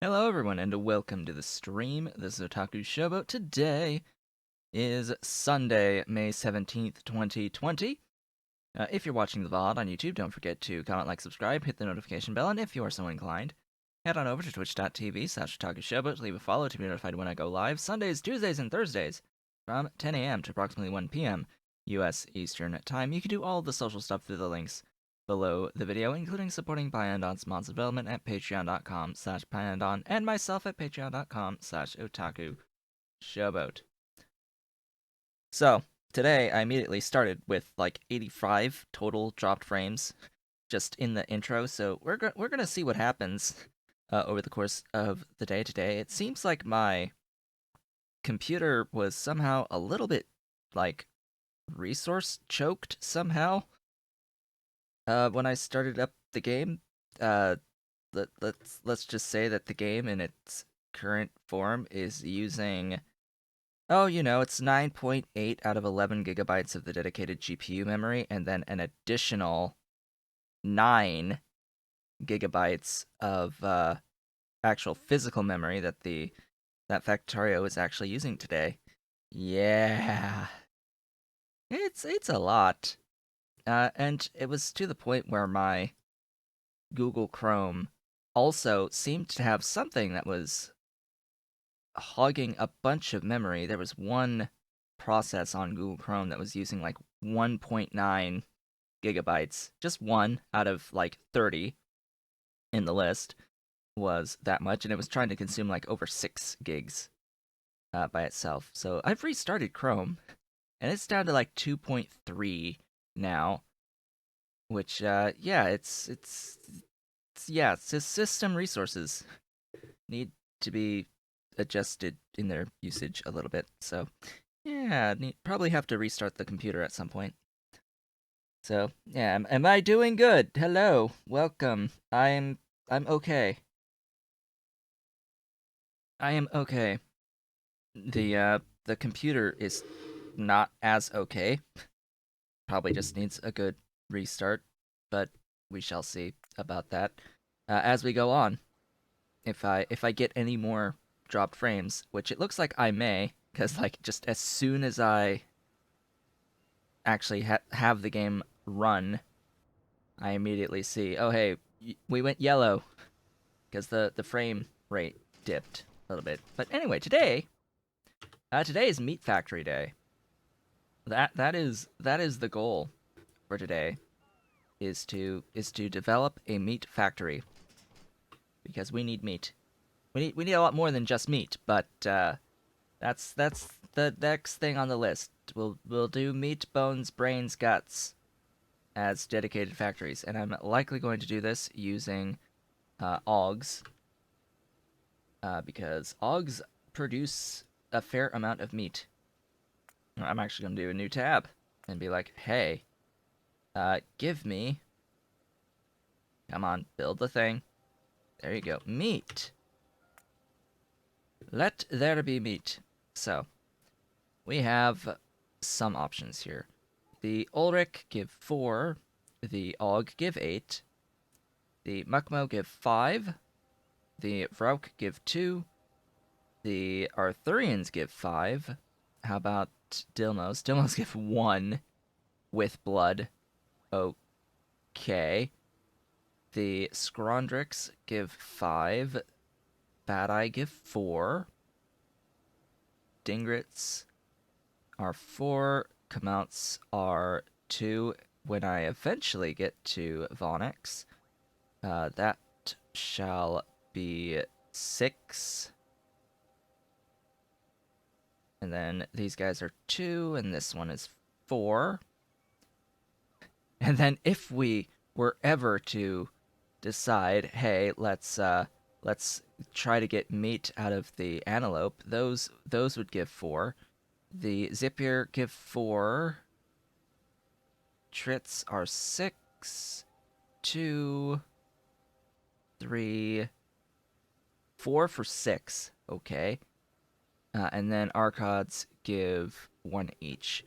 Hello everyone and welcome to the stream. This is Otaku Showboat. Today is Sunday, May 17th, 2020. If you're watching the VOD on YouTube, don't forget to comment, like, subscribe, hit the notification bell, and if you are so inclined, head on over to twitch.tv/Otaku Showboat, leave a follow to be notified when I go live Sundays, Tuesdays, and Thursdays from 10 a.m. to approximately 1 p.m. US Eastern Time. You can do all of the social stuff through the links below the video, including supporting Pyandon's Monster Development at patreon.com/Pyandon and myself at patreon.com/Otaku Showboat. So, today I immediately started with like 85 total dropped frames just in the intro, so we're gonna see what happens over the course of the day today. It seems like my computer was somehow a little bit like resource choked somehow when I started up the game. Let's just say that the game in its current form is using, it's 9.8 out of 11 gigabytes of the dedicated GPU memory, and then an additional 9 gigabytes of actual physical memory that Factorio is actually using today. Yeah, it's a lot. And it was to the point where my Google Chrome also seemed to have something that was hogging a bunch of memory. There was one process on Google Chrome that was using like 1.9 gigabytes. Just one out of like 30 in the list was that much, and it was trying to consume like over 6 gigs by itself. So I've restarted Chrome, and it's down to like 2.3 now, which it's just system resources need to be adjusted in their usage a little bit. So yeah, probably have to restart the computer at some point. So yeah, am I doing good? Hello, welcome. I'm okay. I am okay. The computer is not as okay. Probably just needs a good restart, but we shall see about that as we go on. If I get any more dropped frames, which it looks like I may, because like just as soon as I actually have the game run, I immediately see, oh hey, we went yellow because the frame rate dipped a little bit. But anyway, today is Meat Factory Day. That is the goal for today, is to develop a meat factory because we need meat. We need a lot more than just meat, but that's the next thing on the list. We'll do meat, bones, brains, guts as dedicated factories, and I'm likely going to do this using augs, because augs produce a fair amount of meat. I'm actually going to do a new tab and be like, hey, give me, come on, build the thing. There you go, meat. Let there be meat. So, we have some options here. The Ulrich give 4, the Og give 8, the Mukmo give 5, the Vrauk give 2, the Arthurians give 5. How about Dilmos? Dilmos give 1 with blood. Okay. The Scrondrix give 5. Bad Eye give 4. Dingrits are 4. Kamounts are 2. When I eventually get to Vonix, that shall be 6. And then these guys are 2, and this one is 4. And then if we were ever to decide, hey, let's try to get meat out of the antelope, those would give 4. The Zipir give 4. Trits are 6. 2, 3, 4 for 6. Okay. And then Arcods give 1 each.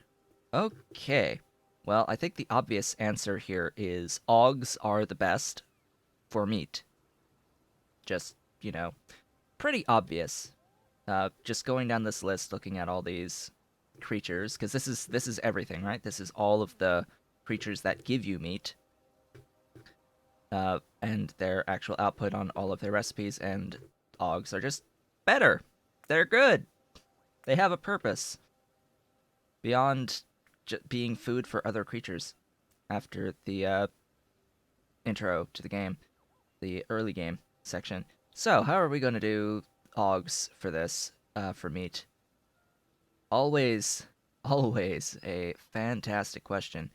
Okay. Well, I think the obvious answer here is Augs are the best for meat. Just, pretty obvious. Just going down this list, looking at all these creatures, because this is everything, right? This is all of the creatures that give you meat, and their actual output on all of their recipes. And Ogs are just better. They're good. They have a purpose beyond being food for other creatures. After the intro to the game, the early game section. So, how are we going to do Ogs for this, for meat? Always, always a fantastic question.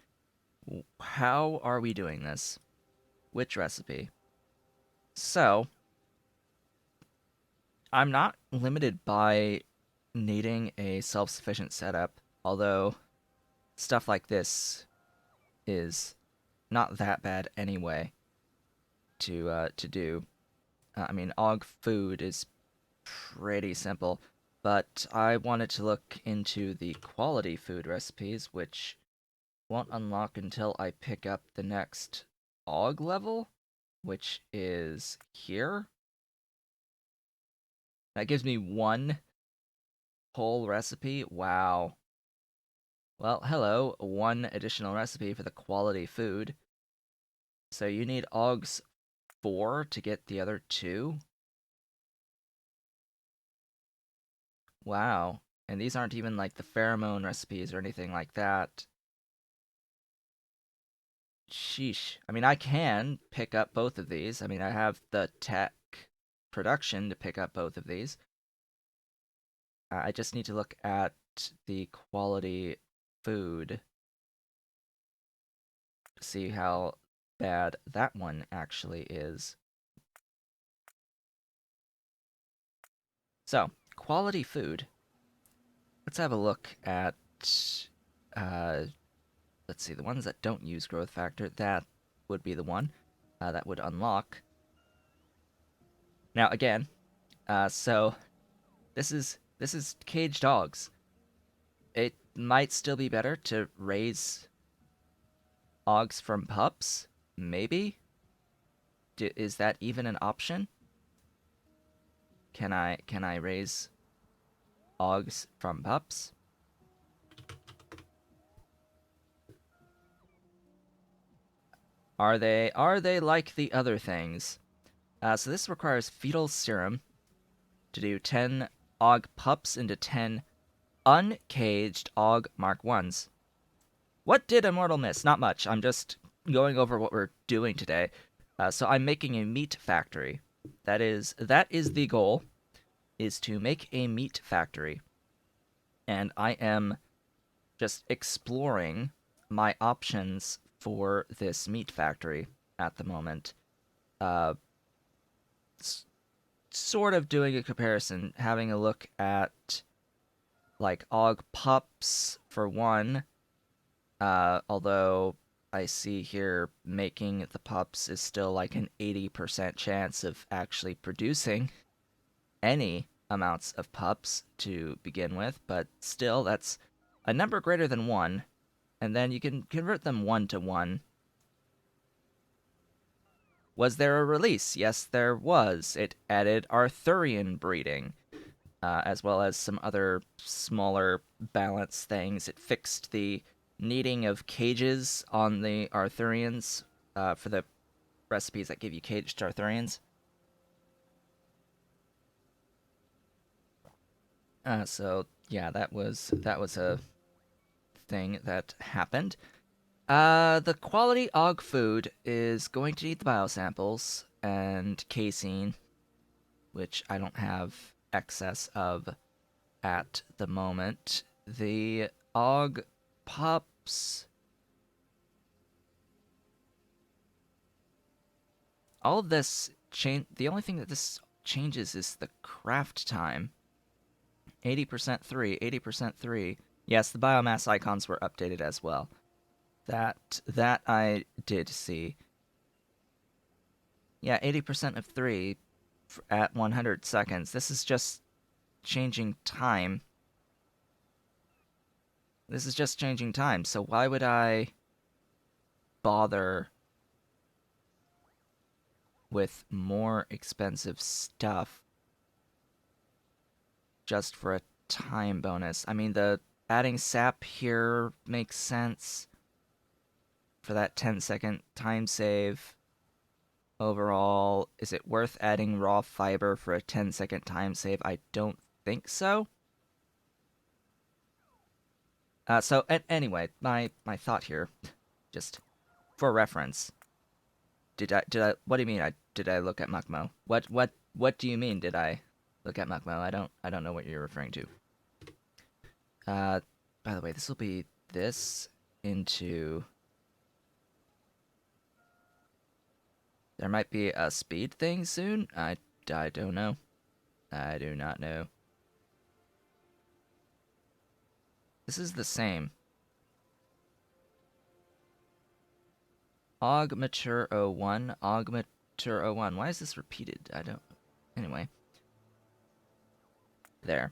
How are we doing this? Which recipe? So, I'm not limited by needing a self-sufficient setup, although stuff like this is not that bad anyway to do. I mean, Og food is pretty simple, but I wanted to look into the quality food recipes, which won't unlock until I pick up the next Og level, which is here. That gives me one whole recipe. Wow. Well, hello, one additional recipe for the quality food. So you need Ogs 4 to get the other 2? Wow. And these aren't even like the pheromone recipes or anything like that. Sheesh. I mean, I can pick up both of these. I mean, I have the tech production to pick up both of these. I just need to look at the quality food to see how bad that one actually is. So, quality food. Let's have a look at, let's see, the ones that don't use growth factor. That would be the one that would unlock. Now, again, so this is caged dogs. It might still be better to raise Ogs from pups, maybe? Is that even an option? Can I raise Ogs from pups? Are they like the other things? So this requires fetal serum to do 10 Og pups into 10 uncaged Og Mark 1s. What did Immortal miss? Not much. I'm just going over what we're doing today. So I'm making a meat factory. That is the goal, is to make a meat factory. And I am just exploring my options for this meat factory at the moment. Uh, sort of doing a comparison, having a look at like Og pups for one. Although I see here making the pups is still like an 80% chance of actually producing any amounts of pups to begin with, but still, that's a number greater than 1, and then you can convert them 1 to 1. Was there a release? Yes, there was. It added Arthurian breeding, as well as some other smaller balance things. It fixed the needing of cages on the Arthurians for the recipes that give you caged Arthurians. So yeah, that was a thing that happened. The quality Og food is going to need the biosamples and casein, which I don't have excess of at the moment. The Og pups. All of this change. The only thing that this changes is the craft time. 80% 3, 80% 3. Yes, the biomass icons were updated as well. That I did see. Yeah, 80% of 3 at 100 seconds. This is just changing time. This is just changing time, so why would I bother with more expensive stuff just for a time bonus. I mean, the adding sap here makes sense for that 10-second time save. Overall, is it worth adding raw fiber for a 10-second time save? I don't think so. Anyway, my thought here, just for reference. Did I what do you mean did I look at Mukmo? What do you mean did I look at Mukmo? I don't know what you're referring to. By the way, this will be this into. There might be a speed thing soon. I don't know. I do not know. This is the same. Augmature 01, Augmature 01. Why is this repeated? I don't. Anyway. There.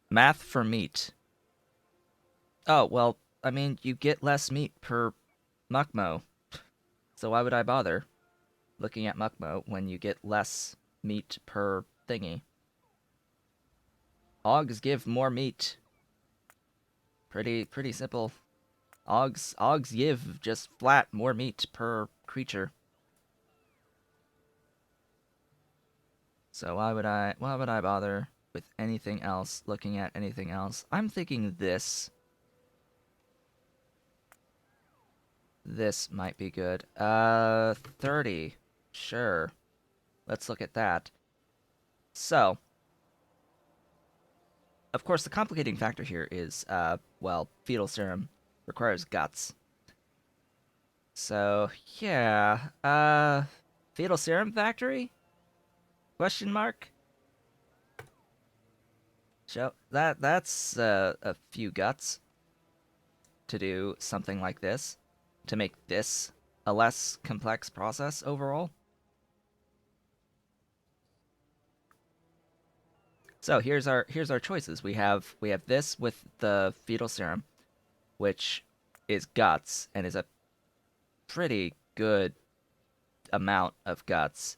Math for meat. Oh, well, I mean, you get less meat per Mukmo. So why would I bother looking at Mukmo when you get less meat per thingy? Augs give more meat. Pretty simple. Augs give just flat more meat per creature. So why would I bother with anything else, looking at anything else? I'm thinking this. This might be good. 30. Sure. Let's look at that. So, of course, the complicating factor here is, well, fetal serum requires guts. So, yeah, fetal serum factory? Question mark? So, that's, a few guts to do something like this, to make this a less complex process overall. So here's our choices. We have this with the fetal serum, which is guts and is a pretty good amount of guts.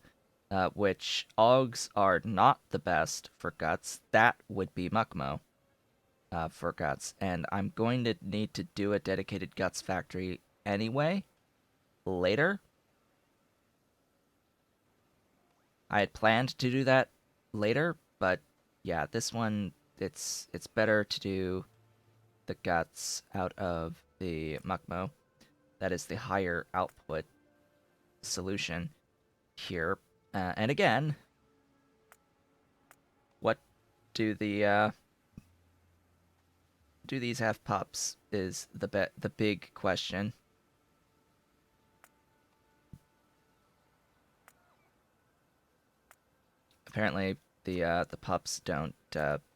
Which Augs are not the best for guts. That would be Mukmo for guts, and I'm going to need to do a dedicated guts factory anyway later. I had planned to do that later, but yeah, this one it's better to do the guts out of the Mukmo. That is the higher output solution here. And again, what do the do these have pups is the big question. Apparently the pups don't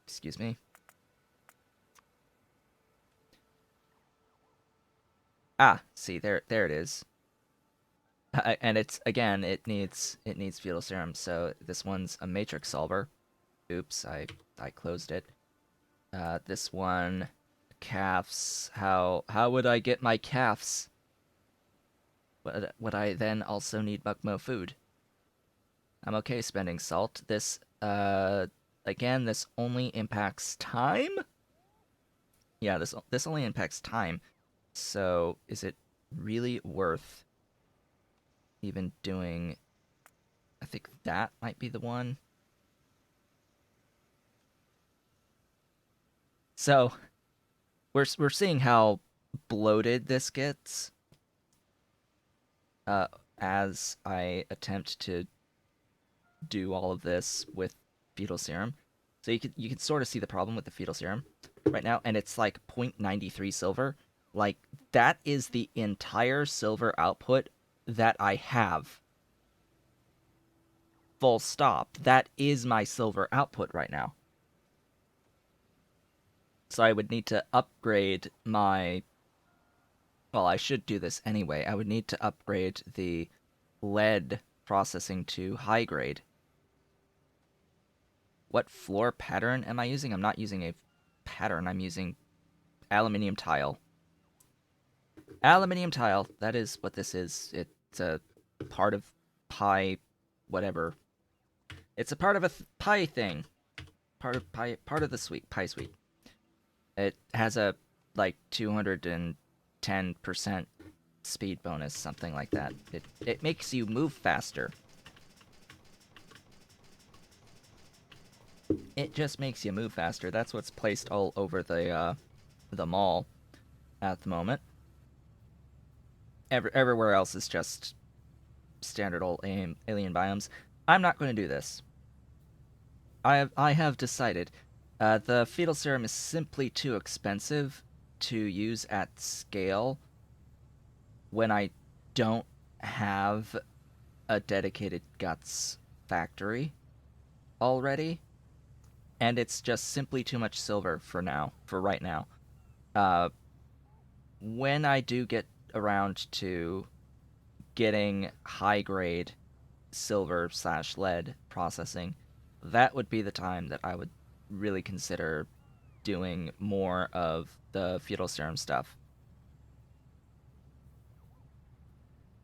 excuse me. Ah, see there it is. And it's again it needs fetal serum, so this one's a matrix solver. Oops, I closed it. This one, calves. How would I get my calves? Would I then also need Mukmo food? I'm okay spending salt. This again, this only impacts time. Yeah, this only impacts time. So is it really worth even doing? I think that might be the one. So we're seeing how bloated this gets as I attempt to do all of this with fetal serum. So you can sort of see the problem with the fetal serum right now, and it's like 0.93 silver. Like that is the entire silver output that I have. Full stop. That is my silver output right now. So I would need to upgrade my. Well, I should do this anyway. I would need to upgrade the lead processing to high grade. What floor pattern am I using? I'm not using a pattern. I'm using aluminium tile. Aluminium tile. That is what this is. It's a part of pie, whatever. It's a part of a pie thing. part of the suite, pie suite. It has a like 210% speed bonus, something like that. It makes you move faster. It just makes you move faster. That's what's placed all over the mall at the moment. Everywhere else is just standard old alien biomes. I'm not going to do this. I have decided. The fetal serum is simply too expensive to use at scale when I don't have a dedicated guts factory already, and it's just simply too much silver for right now. When I do get around to getting high grade silver / lead processing, that would be the time that I would really consider doing more of the fetal serum stuff.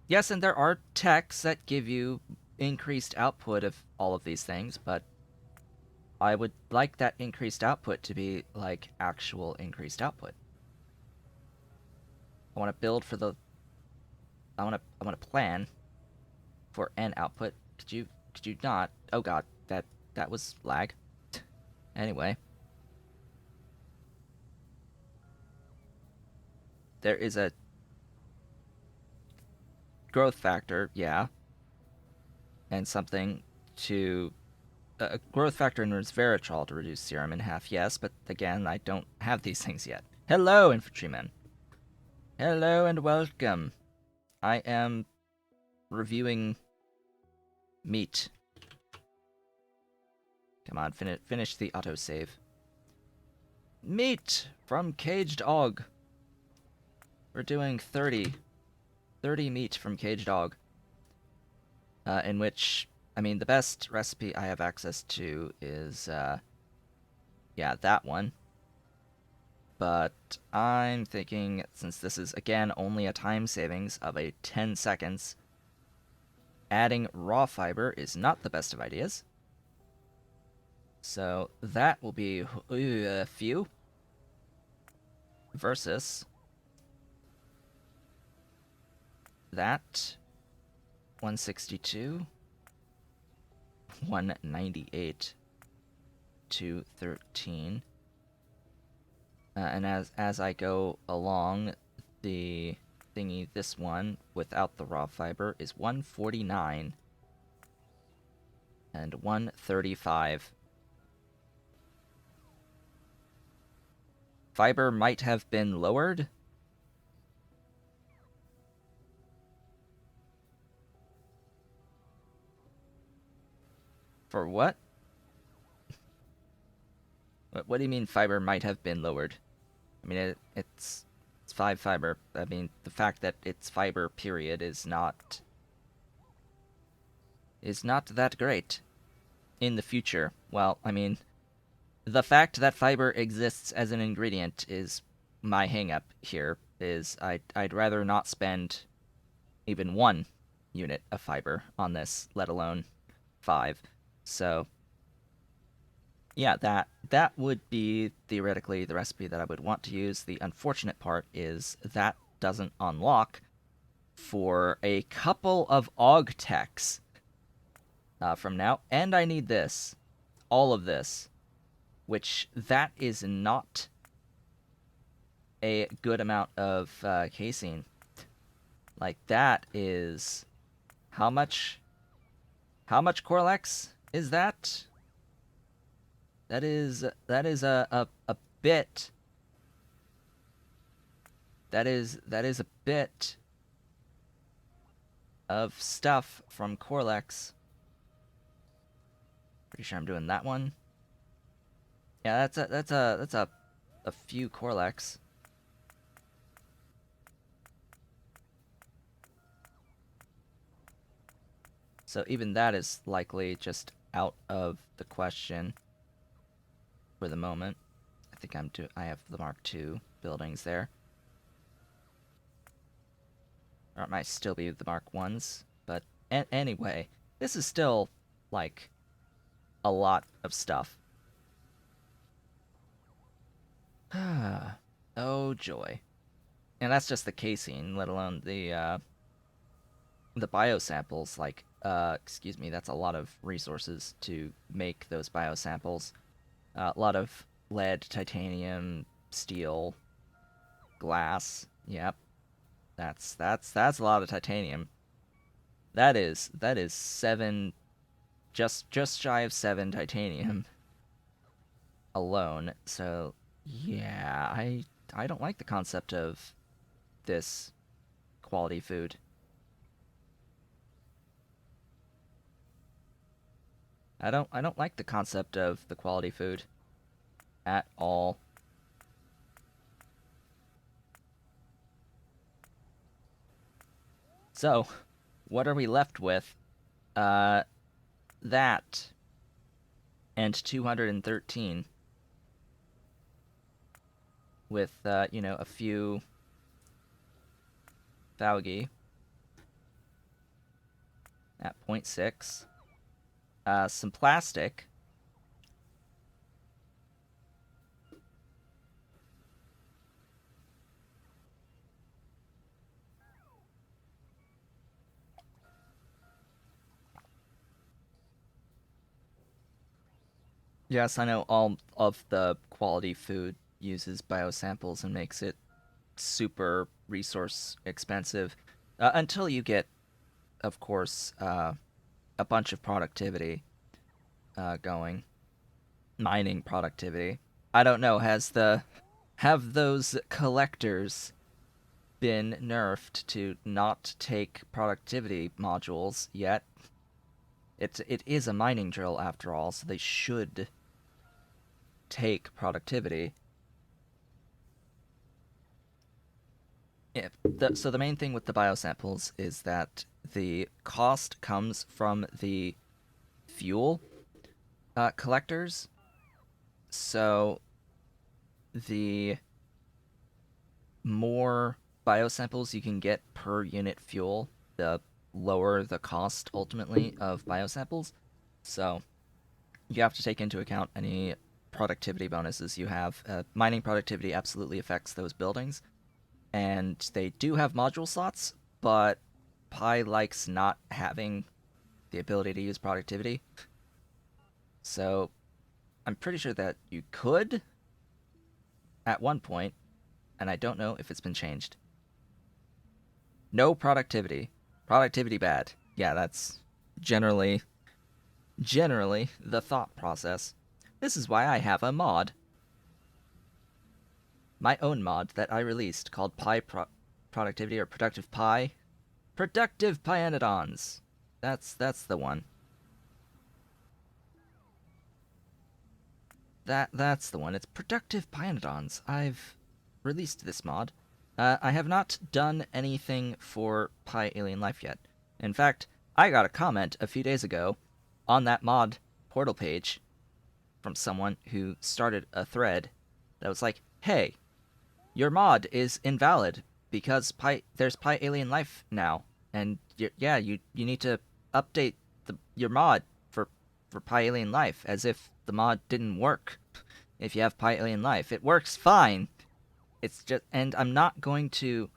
Yes, and there are techs that give you increased output of all of these things, but I would like that increased output to be like actual increased output. I want to build for the I want to plan for an output. Could you not? Oh god, that was lag. Anyway, there is a growth factor, yeah, and something to a growth factor in resveratrol to reduce serum in half, yes, but again, I don't have these things yet. Hello, infantrymen. Hello and welcome. I am reviewing meat. Come on, finish the autosave. Meat from Caged Og. We're doing 30 meat from Caged Og. In which, I mean, the best recipe I have access to is, yeah, that one. But I'm thinking, since this is, again, only a time savings of a 10 seconds, adding raw fiber is not the best of ideas. So that will be a few versus that 162, 198, 213. And as I go along, the thingy, this one without the raw fiber is 149 and 135. Fiber might have been lowered. For what? What do you mean fiber might have been lowered? I mean, it's 5 fiber. I mean, the fact that it's fiber, period, is not that great in the future. Well, I mean, the fact that fiber exists as an ingredient is my hang-up here, is I'd rather not spend even 1 unit of fiber on this, let alone 5. So yeah, that would be theoretically the recipe that I would want to use. The unfortunate part is that doesn't unlock for a couple of AUG techs from now, and I need this, all of this, which that is not a good amount of casein. Like, that is how much Corlex is that? That is a bit. That is a bit of stuff from Corlex. Pretty sure I'm doing that one. Yeah, that's a few Corlex. So even that is likely just out of the question for the moment. I think I have the Mark II buildings there. Or it might still be the Mark I's, but anyway, this is still like a lot of stuff. Oh joy. And that's just the casein, let alone the biosamples. Like, excuse me, that's a lot of resources to make those biosamples. A lot of lead, titanium, steel, glass. Yep, that's a lot of titanium. That is seven, just shy of seven titanium alone. So yeah, I don't like the concept of this quality food. I don't like the concept of the quality food at all. So, what are we left with? Uh that and 213 with a few Faugi at zero point 0.6. Some plastic. Yes, I know all of the quality food uses biosamples and makes it super resource expensive until you get, of course, a bunch of productivity going, mining productivity. I don't know, have those collectors been nerfed to not take productivity modules yet? It is a mining drill after all, so they should take productivity. So the main thing with the biosamples is that the cost comes from the fuel collectors. So the more biosamples you can get per unit fuel, the lower the cost ultimately of biosamples. So you have to take into account any productivity bonuses you have. Mining productivity absolutely affects those buildings, and they do have module slots, but Pi likes not having the ability to use productivity. So I'm pretty sure that you could at one point, and I don't know if it's been changed. No productivity. Productivity bad. Yeah, that's generally the thought process. This is why I have a mod. My own mod that I released called Productivity or Productive Pi. Productive Pianodons. That's the one. That's the one. It's Productive Pianodons. I've released this mod. I have not done anything for Pi Alien Life yet. In fact, I got a comment a few days ago on that mod portal page from someone who started a thread that was like, "Hey, your mod is invalid because there's Pi Alien Life now, and yeah, you need to update your mod for Pi Alien Life, as if the mod didn't work. If you have Pi Alien Life, it works fine. It's just, and I'm not going to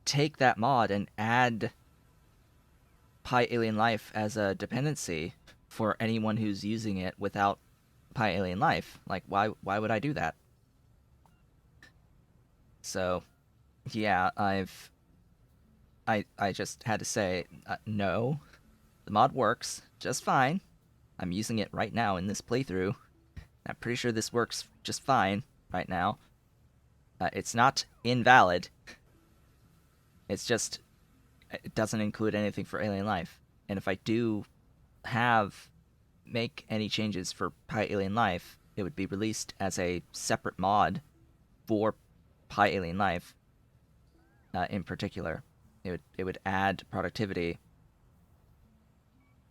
take that mod and add Pi Alien Life as a dependency for anyone who's using it without Pi Alien Life. Like, why would I do that?" So yeah, I just had to say, no, the mod works just fine. I'm using it right now in this playthrough. I'm pretty sure this works just fine right now. It's not invalid. It's just it doesn't include anything for Alien Life. And if I do make any changes for Pi Alien Life, it would be released as a separate mod for Pi Alien Life. In particular, it would add productivity.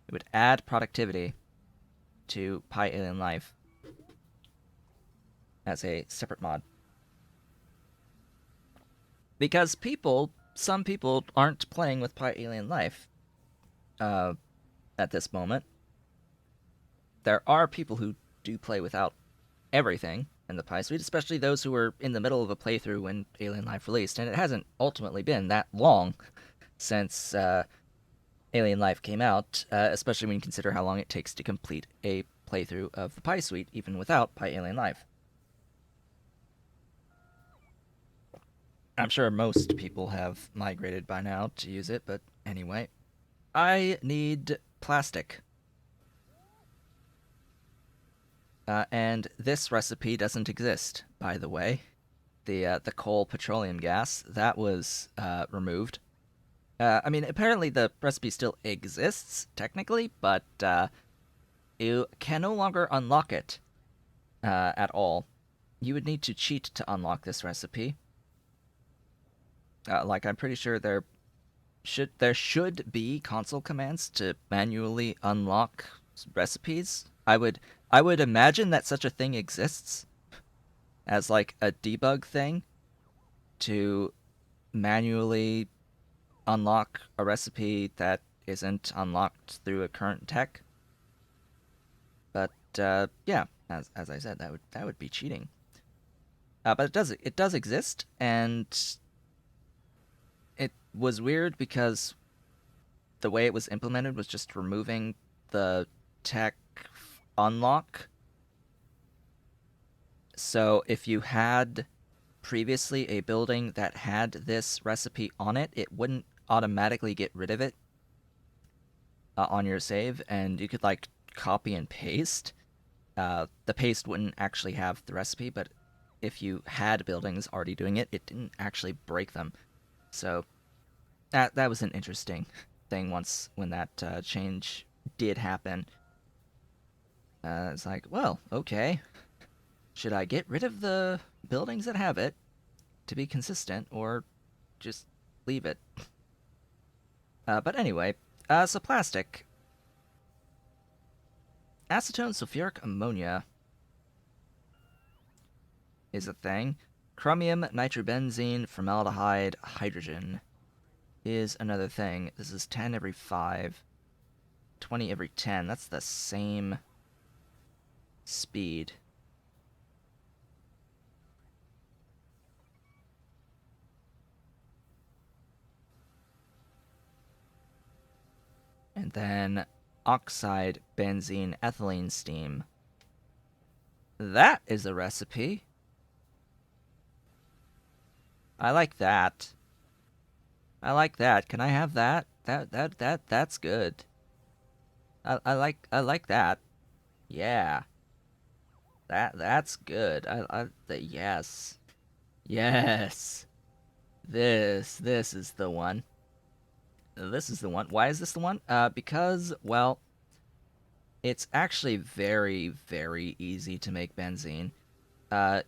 It would add productivity to Pi Alien Life as a separate mod. Because some people aren't playing with Pi Alien Life uh, at this moment. There are people who do play without everything, in the Pie Suite, especially those who were in the middle of a playthrough when Alien Life released, and it hasn't ultimately been that long since Alien Life came out, especially when you consider how long it takes to complete a playthrough of the Pie Suite, even without Pie Alien Life. I'm sure most people have migrated by now to use it, but anyway. I need plastic. And this recipe doesn't exist, by the way. The coal petroleum gas, that was removed. I mean, apparently the recipe still exists, technically, but you can no longer unlock it at all. You would need to cheat to unlock this recipe. Like, I'm pretty sure there should be console commands to manually unlock recipes. I would imagine that such a thing exists as like a debug thing to manually unlock a recipe that isn't unlocked through a current tech. But yeah, as I said, that would be cheating. But it does exist, and it was weird because the way it was implemented was just removing the tech unlock. So if you had previously a building that had this recipe on it, it wouldn't automatically get rid of it on your save, and you could like copy and paste. The paste wouldn't actually have the recipe, but if you had buildings already doing it, it didn't actually break them. So that was an interesting thing once when that change did happen. It's like, well, okay. Should I get rid of the buildings that have it to be consistent, or just leave it? But anyway, so plastic. Acetone sulfuric ammonia is a thing. Chromium, nitrobenzene, formaldehyde, hydrogen is another thing. This is 10 every 5, 20 every 10. That's the same speed. And then oxide, benzene, ethylene steam. That is a recipe. I like that. I like that. Can I have that? That's good. I like that. Yeah. That's good. Yes. Yes. This is the one. This is the one. Why is this the one? Because, well, it's actually very, very easy to make benzene.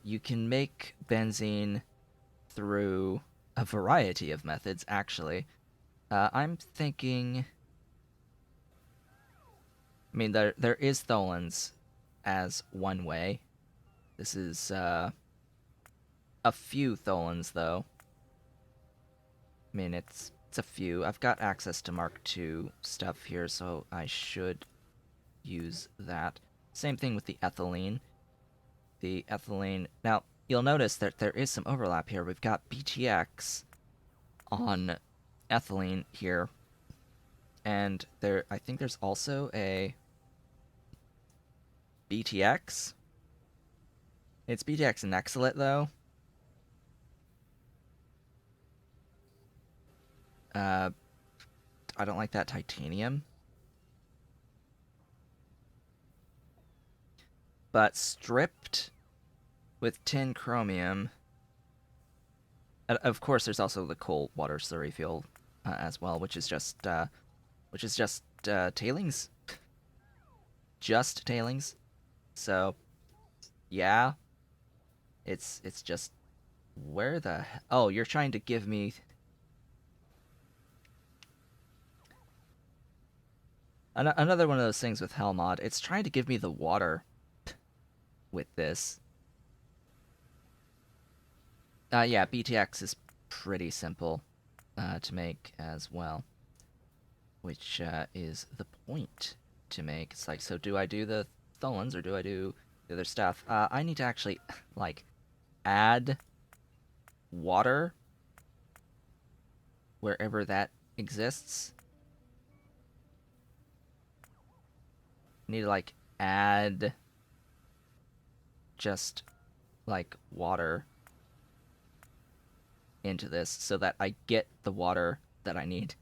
You can make benzene through a variety of methods, actually. I'm thinking. I mean, there is tholins as one way. This is a few tholins, though. I mean, it's a few. I've got access to Mark II stuff here, so I should use that. Same thing with the ethylene. The ethylene. Now, you'll notice that there is some overlap here. We've got BTX on ethylene here, and I think there's also a BTX. It's BTX and Exilate, though. I don't like that titanium. But stripped with tin chromium. Of course, there's also the coal water slurry fuel as well, which is just tailings, just tailings. So yeah, it's just where the oh, you're trying to give me another one of those things with Hellmod. It's trying to give me the water with this. Yeah, BTX is pretty simple to make as well, which is the point to make. It's like, so do I do the tholins or do I do the other stuff. I need to actually, like, add water wherever that exists. I need to, like, add just, like, water into this so that I get the water that I need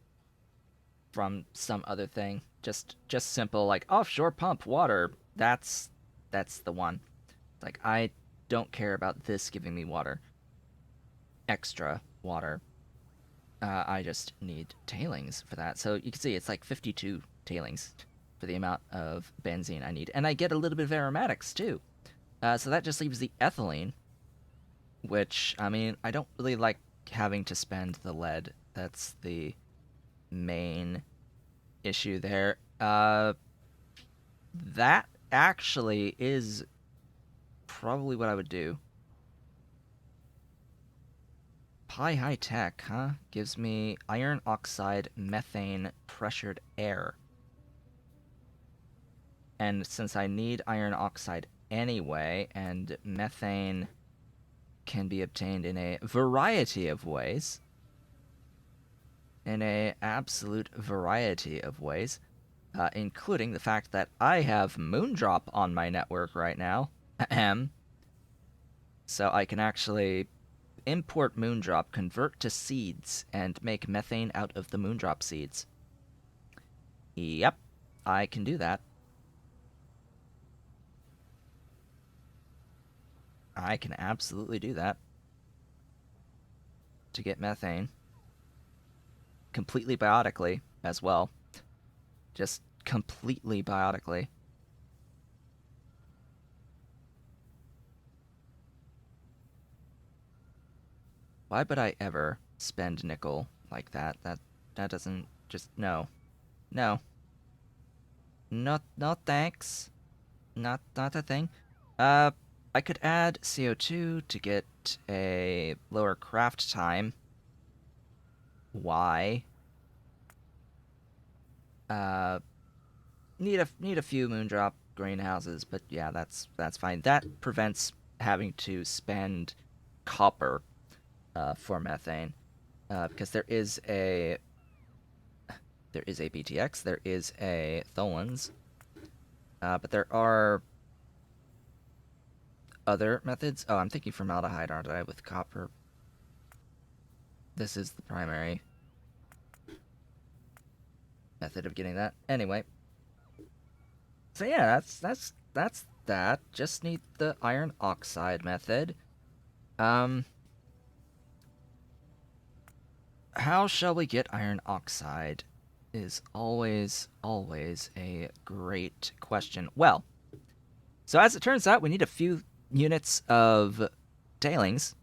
from some other thing. Just simple, like, offshore pump water. That's the one. Like, I don't care about this giving me water. Extra water. I just need tailings for that. So you can see it's like 52 tailings for the amount of benzene I need. And I get a little bit of aromatics too. So that just leaves the ethylene, which, I mean, I don't really like having to spend the lead. That's the main issue there. That actually is probably what I would do. Pi High Tech, huh? Gives me iron oxide, methane, pressured air. And since I need iron oxide anyway, and methane can be obtained in a variety of ways, in a absolute variety of ways, including the fact that I have Moondrop on my network right now. Ahem. So I can actually import Moondrop, convert to seeds, and make methane out of the Moondrop seeds. Yep, I can do that. I can absolutely do that. To get methane. Completely biotically as well. Just completely biotically. Why would I ever spend nickel like that? That doesn't just no. No. No thanks. Not a thing. Uh I could add CO2 to get a lower craft time. Why? Uh need a few moondrop greenhouses, but yeah, that's fine. That prevents having to spend copper for methane, because there is a BTX, there is a Tholins, but there are other methods. Oh, I'm thinking formaldehyde, aren't I, with copper? This is the primary method of getting that. Anyway, so yeah, that's that. Just need the iron oxide method. How shall we get iron oxide? Is always a great question. Well, so as it turns out, we need a few units of tailings,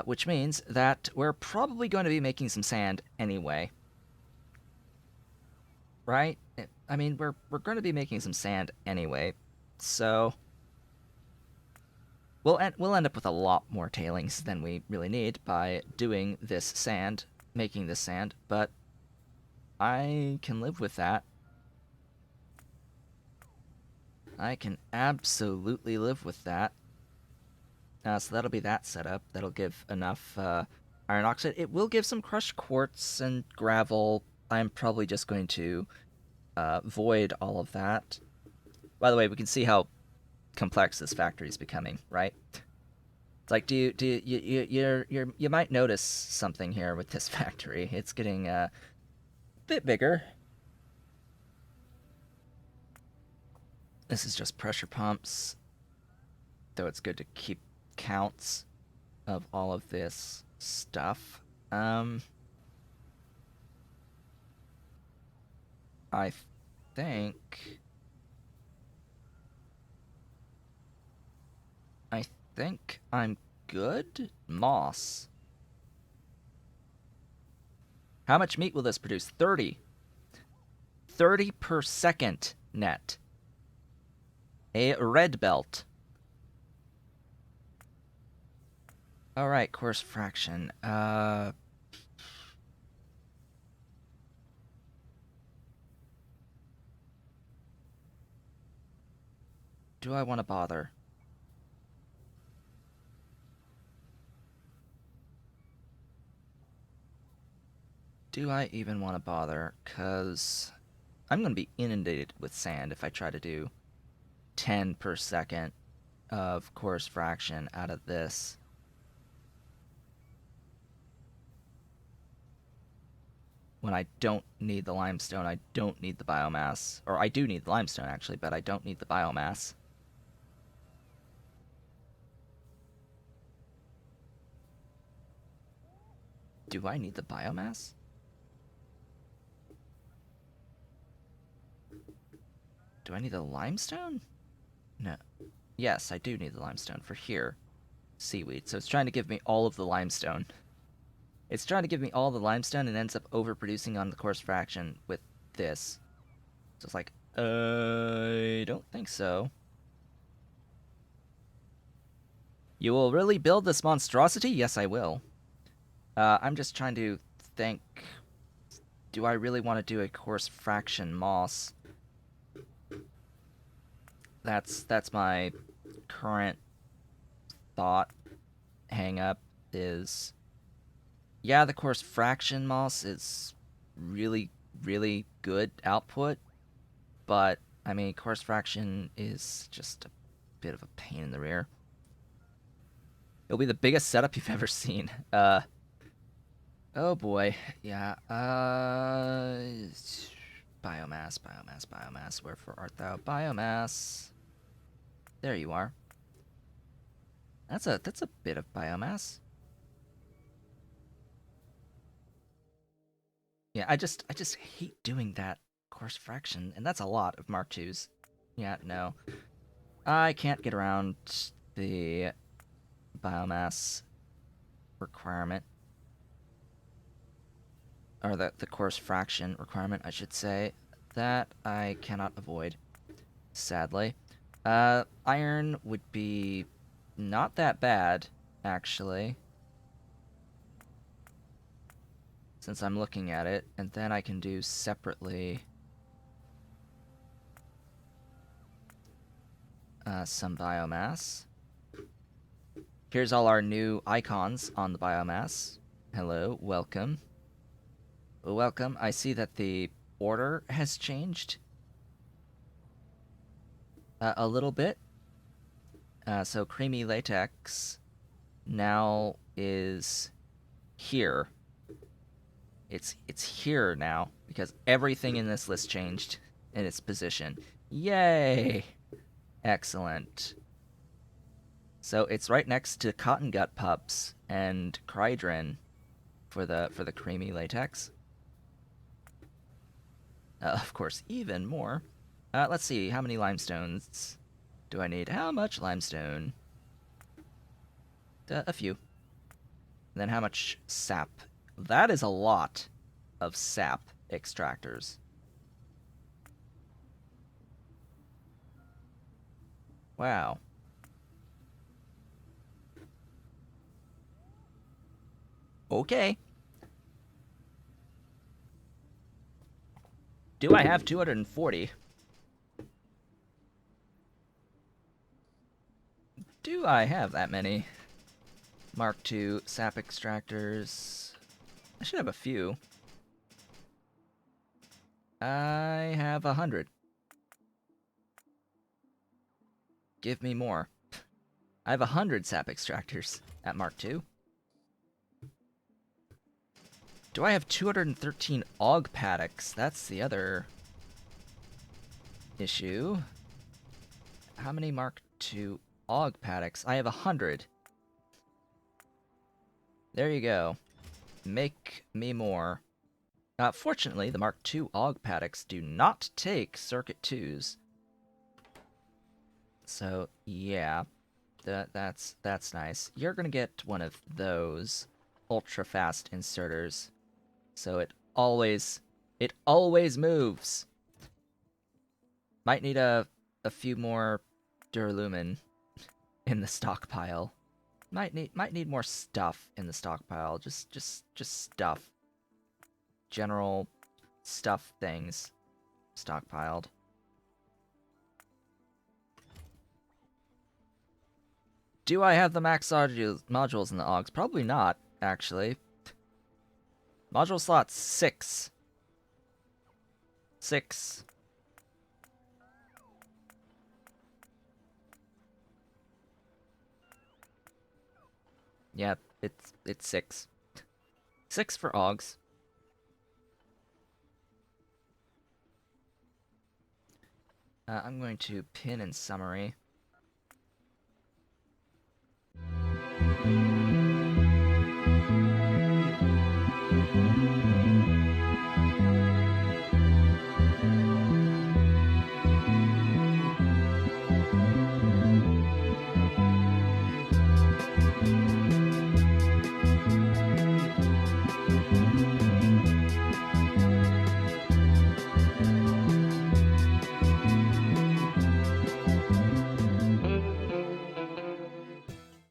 which means that we're probably going to be making some sand anyway. Right? I mean, we're going to be making some sand anyway, so we'll end up with a lot more tailings than we really need by doing this sand, making this sand. But I can live with that. I can absolutely live with that. So that'll be that setup. That'll give enough iron oxide. It will give some crushed quartz and gravel. I'm probably just going to void all of that. By the way, we can see how complex this factory is becoming, right? It's like, you might notice something here with this factory. It's getting a bit bigger. This is just pressure pumps, though it's good to keep counts of all of this stuff. I think I think I'm good. Moss. How much meat will this produce? 30. 30 per second net. A red belt. Alright, course fraction. do I want to bother? Do I even want to bother? Because I'm going to be inundated with sand if I try to do 10 per second of coarse fraction out of this. When I don't need the limestone, I don't need the biomass. Or I do need the limestone, actually, but I don't need the biomass. Do I need the biomass? Do I need the limestone? No. Yes, I do need the limestone for here. Seaweed. So it's trying to give me all of the limestone. It's trying to give me all the limestone and ends up overproducing on the coarse fraction with this. So it's like, I don't think so. You will really build this monstrosity? Yes, I will. I'm just trying to think, do I really want to do a coarse fraction moss? That's my current thought hang up is, yeah, the coarse fraction moss is really, really good output, but I mean, coarse fraction is just a bit of a pain in the rear. It'll be the biggest setup you've ever seen. Oh boy, yeah. Biomass, biomass, biomass. Wherefore art thou? Biomass. There you are. That's a bit of biomass. Yeah, I just hate doing that coarse fraction, and that's a lot of Mark IIs. Yeah, no. I can't get around the biomass requirement. Or the coarse fraction requirement, I should say. That I cannot avoid, sadly. Iron would be not that bad, actually. Since I'm looking at it, and then I can do separately some biomass. Here's all our new icons on the biomass. Hello, welcome. Welcome. I see that the order has changed a little bit. So creamy latex now is here. It's here now because everything in this list changed in its position. Yay! Excellent. So it's right next to cotton gut pups and Crydrin for the creamy latex. Of course, even more. Let's see, how many limestones do I need? How much limestone? A few. And then how much sap? That is a lot of sap extractors. Wow. Okay. Do I have 240? Do I have that many? Mark II sap extractors. I should have a few. I have 100. Give me more. I have 100 sap extractors at Mark II. Do I have 213 aug paddocks? That's the other issue. How many Mark II aug paddocks? I have 100. There you go. Make me more. Fortunately, the Mark II aug paddocks do not take Circuit 2s. So, yeah. That's nice. You're gonna get one of those ultra-fast inserters. So it always moves. Might need a few more Duralumin in the stockpile. Might need more stuff in the stockpile. Just stuff. General stuff things stockpiled. Do I have the max modules in the AUX? Probably not, actually. Module slot 6. 6. Yeah, it's 6. 6 for AUGs. I'm going to pin in summary.